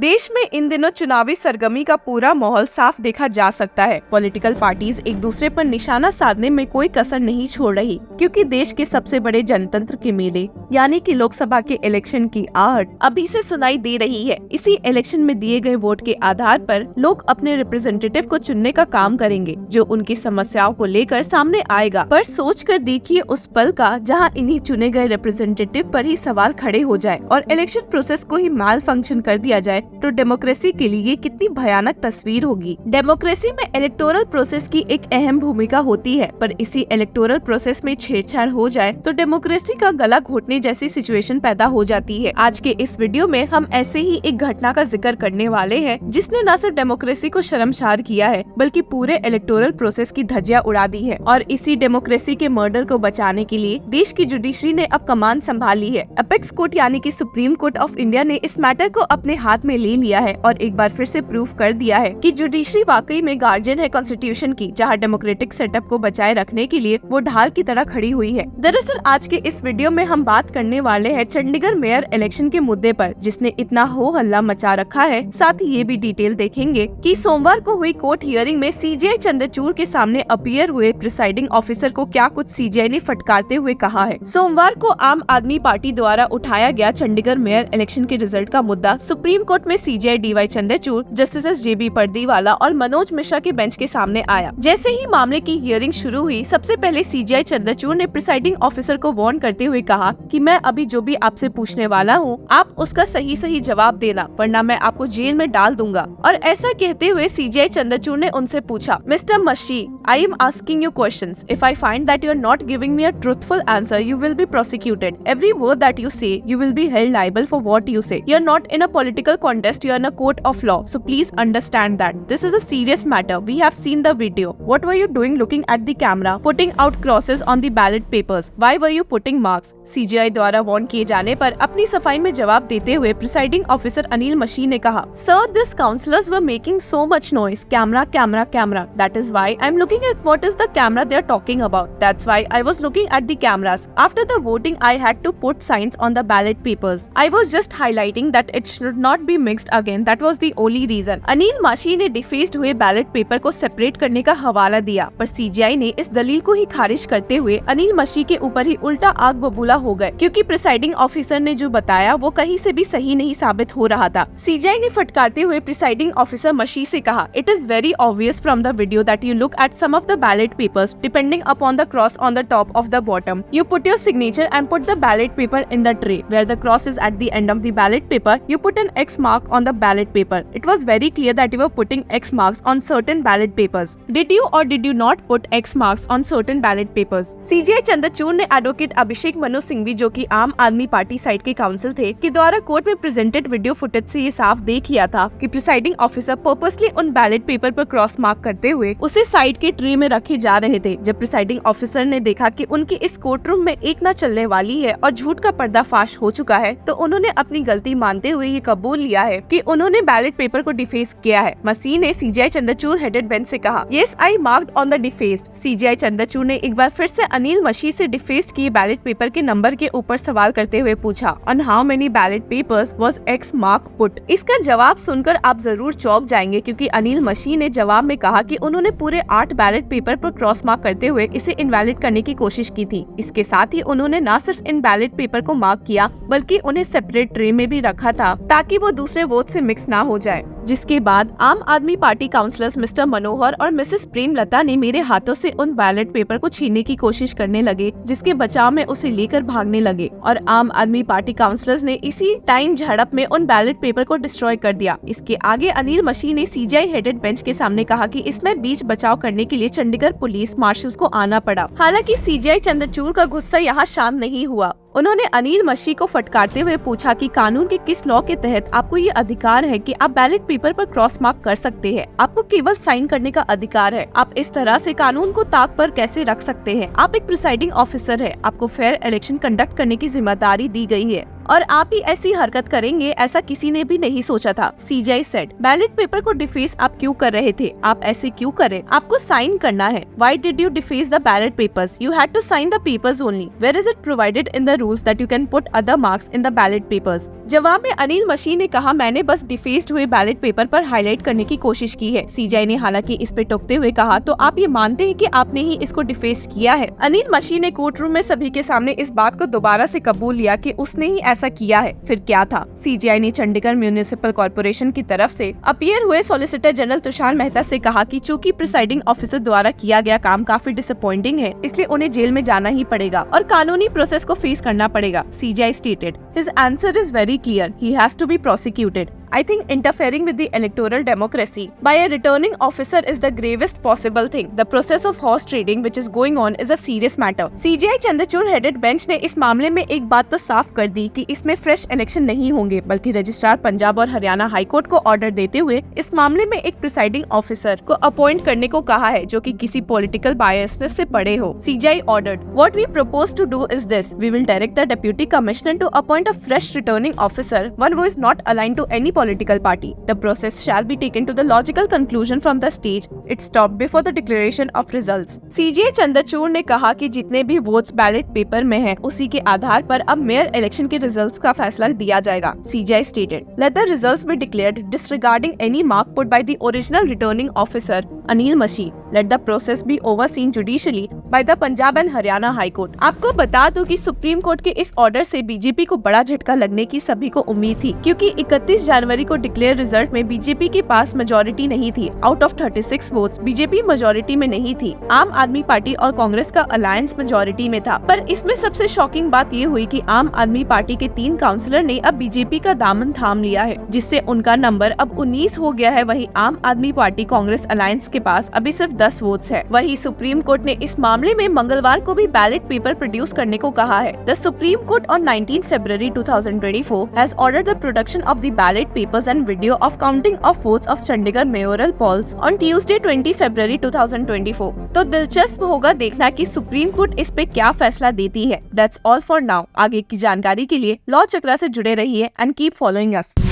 देश में इन दिनों चुनावी सरगर्मी का पूरा माहौल साफ देखा जा सकता है। पॉलिटिकल पार्टीज एक दूसरे पर निशाना साधने में कोई कसर नहीं छोड़ रही, क्योंकि देश के सबसे बड़े जनतंत्र के मेले यानी कि लोकसभा के इलेक्शन की आहट अभी से सुनाई दे रही है। इसी इलेक्शन में दिए गए वोट के आधार पर लोग अपने रिप्रेजेंटेटिव को चुनने का काम करेंगे, जो उनकी समस्याओं को लेकर सामने आएगा। पर सोच कर देखिए उस पल का जहां इन्हीं चुने गए रिप्रेजेंटेटिव पर ही सवाल खड़े हो जाए और इलेक्शन प्रोसेस को ही माल फंक्शन कर दिया जाए, तो डेमोक्रेसी के लिए कितनी भयानक तस्वीर होगी। डेमोक्रेसी में इलेक्टोरल प्रोसेस की एक अहम भूमिका होती है, पर इसी इलेक्टोरल प्रोसेस में छेड़छाड़ हो जाए तो डेमोक्रेसी का गला घोटने जैसी सिचुएशन पैदा हो जाती है। आज के इस वीडियो में हम ऐसे ही एक घटना का जिक्र करने वाले हैं, जिसने न सिर्फ डेमोक्रेसी को शर्मसार किया है, बल्कि पूरे इलेक्टोरल प्रोसेस की धज्जियां उड़ा दी है। और इसी डेमोक्रेसी के मर्डर को बचाने के लिए देश की जुडिशरी ने अब कमान संभाली है। अपेक्स कोर्ट यानी कि सुप्रीम कोर्ट ऑफ इंडिया ने इस मैटर को अपने हाथ में ले लिया है और एक बार फिर से प्रूव कर दिया है कि जुडिशरी वाकई में गार्जियन है कॉन्स्टिट्यूशन की, जहां डेमोक्रेटिक सेटअप को बचाए रखने के लिए वो ढाल की तरह खड़ी हुई है। दरअसल आज के इस वीडियो में हम बात करने वाले हैं चंडीगढ़ मेयर इलेक्शन के मुद्दे पर, जिसने इतना हो हल्ला मचा रखा है। साथ ही ये भी डिटेल देखेंगे कि सोमवार को हुई कोर्ट हियरिंग में सीजीआई चंद्रचूड़ के सामने अपीयर हुए प्रिसाइडिंग ऑफिसर को क्या कुछ सीजीआई ने फटकारते हुए कहा है। सोमवार को आम आदमी पार्टी द्वारा उठाया गया चंडीगढ़ मेयर इलेक्शन के रिजल्ट का मुद्दा सुप्रीम कोर्ट में सीजीआई डीवाई चंद्रचूड़, जस्टिस जेबी पर्दीवाला और मनोज मिश्रा के बेंच के सामने आया। जैसे ही मामले की हियरिंग शुरू हुई, सबसे पहले सीजीआई चंद्रचूड़ ने प्रिसाइडिंग ऑफिसर को वार्न करते हुए कहा कि मैं अभी जो भी आपसे पूछने वाला हूँ, आप उसका सही सही जवाब देना, वरना मैं आपको जेल में डाल दूंगा। और ऐसा कहते हुए सीजीआई चंद्रचूड़ ने उनसे पूछा, mister Masih, I am asking you questions. If I find that you are not giving me a truthful answer, you will be prosecuted. Every word that you say, you will be held liable for what you say. You are not in a political contest, you are in a court of law. So please understand that. This is a serious matter. We have seen the video. What were you doing looking at the camera, putting out crosses on the ballot papers? Why were you putting marks? CGI द्वारा warn किए जाने पर अपनी सफाई में जवाब देते हुए प्रिसाइडिंग ऑफिसर अनिल मशी ने कहा, sir, this councillors were making so much noise. Camera camera camera. That is why I am looking at what is the camera they are talking about. That's why I was looking at the cameras. After the voting, I had to put signs on the ballot papers. I was just highlighting that it should not be mixed again. That was the only reason. Anil माशी ने डिफेस्ड हुए ballot paper को separate करने का हवाला दिया, पर CGI ने इस दलील को ही खारिज करते हुए अनिल माशी के ऊपर ही उल्टा आग बबूला हो गए, क्योंकि प्रिसाइडिंग ऑफिसर ने जो बताया वो कहीं से भी सही नहीं साबित हो रहा था। सीजीआई ने फटकारते हुए प्रिसाइडिंग ऑफिसर मशी से कहा, it is very obvious from the video that you look at some of the ballot papers depending upon the cross on the top of the bottom. You put your signature and put the ballot paper in the tray. Where the cross is at the end of the ballot paper, you put an X mark on the ballot paper. It was very clear that you were putting X marks on certain ballot papers. Did you or did you not put X marks on certain ballot papers? CGI Chandrachud ने advocate Abhishek Manu Singhvi, जो कि आम आदमी party side के council थे, के द्वारा court में प्रेजेंटेड वीडियो फुटेज से ये साफ देख लिया था कि प्रिसाइडिंग ऑफिसर पर्पसली उन बैलेट पेपर पर क्रॉस मार्क करते हुए उसे साइड के ट्रे में रखे जा रहे थे। जब प्रिसाइडिंग ऑफिसर ने देखा कि उनकी इस कोर्ट रूम में एक न चलने वाली है और झूठ का पर्दाफाश हो चुका है, तो उन्होंने अपनी गलती मानते हुए ये कबूल लिया है कि उन्होंने बैलेट पेपर को डिफेस किया है। मसी ने सीजीआई चंद्रचूड़ हेडेड बेंच से कहा, yes, I marked on the डिफेस्ड. CGI Chandrachud ने एक बार फिर से अनिल मशी से डिफेस्ड किए बैलेट पेपर के नंबर के ऊपर सवाल करते हुए पूछा, on how many ballot papers was x mark put. इसका जवाब सुनकर आप जरूर चौंक जाएंगे, क्योंकि अनिल मशी ने जवाब में कहा कि उन्होंने पूरे 8 बैलेट पेपर पर क्रॉस मार्क करते हुए इसे इनवैलिड करने की कोशिश की थी। इसके साथ ही उन्होंने न सिर्फ इन बैलेट पेपर को मार्क किया, बल्कि उन्हें सेपरेट ट्रे में भी रखा था ताकि वो दूसरे वोट से मिक्स ना हो जाए। जिसके बाद आम आदमी पार्टी काउंसलर्स मिस्टर मनोहर और मिसेस प्रेमलता ने मेरे हाथों से उन बैलेट पेपर को छीनने की कोशिश करने लगे, जिसके बचाव में उसे लेकर भागने लगे और आम आदमी पार्टी काउंसलर्स ने इसी टाइम झड़प में उन बैलेट पेपर को डिस्ट्रॉय कर दिया। इसके आगे अनिल मशी ने सीजीआई हेडेड बेंच के सामने कहा कि इसमें बीच बचाव करने के लिए चंडीगढ़ पुलिस मार्शल्स को आना पड़ा। हालांकि सीजीआई चंद्रचूड़ का गुस्सा यहाँ शांत नहीं हुआ। उन्होंने अनिल मशी को फटकारते हुए पूछा कि कानून के किस लॉ के तहत आपको ये अधिकार है कि आप बैलेट पेपर पर क्रॉस मार्क कर सकते हैं? आपको केवल साइन करने का अधिकार है। आप इस तरह से कानून को ताक पर कैसे रख सकते हैं? आप एक प्रिसाइडिंग ऑफिसर है, आपको फेयर इलेक्शन कंडक्ट करने की जिम्मेदारी दी गई है और आप ही ऐसी हरकत करेंगे ऐसा किसी ने भी नहीं सोचा था। CGI सेड, बैलेट पेपर को डिफेस आप क्यों कर रहे थे? आप ऐसे क्यों करे? आपको साइन करना है। Why did you deface the ballot papers? You had to sign the papers only. Where is it provided in the rules that you can put other marks in the ballot papers? जवाब में अनिल मशी ने कहा, मैंने बस डिफेस्ड हुए ballot paper पर highlight करने की कोशिश की है। CGI ने हालांकि इस पे टोकते हुए कहा, तो आप ये मानते हैं कि आपने ही इसको डिफेस्ट किया है? अनिल मशी ने कोर्ट रूम में सभी के सामने इस बात को दोबारा से कबूल लिया कि उसने ही ऐसा किया है। फिर क्या था? CGI ने चंडीगढ़ म्यूनिसिपल कॉर्पोरेशन की तरफ से अपीयर हुए सॉलिसिटर जनरल तुषार मेहता से कहा कि चूंकि प्रिसाइडिंग ऑफिसर द्वारा किया गया काम काफी डिसअपॉइंटिंग है, इसलिए उन्हें जेल में जाना ही पड़ेगा और कानूनी प्रोसेस को फेस करना पड़ेगा। CGI stated, his answer is very clear. He has to be prosecuted. I think interfering with the electoral democracy by a returning officer is the gravest possible thing. The process of horse trading which is going on is a serious matter. CGI Chandrachud headed bench ने इस मामले में एक बात तो साफ कर दी कि इसमें फ्रेश इलेक्शन नहीं होंगे, बल्कि रजिस्ट्रार पंजाब और हरियाणा हाईकोर्ट को ऑर्डर देते हुए इस मामले में एक प्रिसाइडिंग ऑफिसर को अपॉइंट करने को कहा है जो कि किसी पॉलिटिकल बायसनेस से पड़े हो। CGI ordered, what we propose to do is this: we will direct the deputy commissioner to appoint a fresh returning officer, one who is not aligned to any political party. The process shall be taken to the logical conclusion from the stage it stopped before the declaration of results. CGI Chandrachud ने कहा कि जितने भी votes ballot paper में हैं, उसी के आधार पर अब मेयर इलेक्शन के रिजल्ट्स का फैसला दिया जाएगा। CGI stated, let the results be declared disregarding any mark put by the original returning officer Anil Mashi. Let the process be overseen judicially by the Punjab and Haryana High Court. आपको बता दूं कि supreme court के इस order से BJP को बड़ा झटका लगने की सभी को उम्मीद थी, क्योंकि 31 जनवरी को डिक्लेयर रिजल्ट में बीजेपी के पास मेजॉरिटी नहीं थी। Out of 36 votes BJP majority में नहीं थी। आम आदमी पार्टी और कांग्रेस का अलायंस मेजॉरिटी में था। पर इसमें सबसे शॉकिंग बात ये हुई कि आम आदमी पार्टी के 3 काउंसिलर ने अब बीजेपी का दामन थाम लिया है, जिससे उनका नंबर अब 19 हो गया है। वहीं आम आदमी पार्टी कांग्रेस अलायंस के पास अभी सिर्फ 10 वोट्स है। वहीं सुप्रीम कोर्ट ने इस मामले में मंगलवार को भी बैलेट पेपर प्रोड्यूस करने को कहा है। The supreme court on 19 February 2024 has ordered the production of the ballot papers and video of counting of votes of Chandigarh mayoral polls on Tuesday 20 February 2024। तो दिलचस्प होगा देखना कि सुप्रीम कोर्ट इस पे क्या फैसला देती है। That's all for now। आगे की जानकारी के लिए लॉ चक्रा से जुड़े रहिए and keep following us।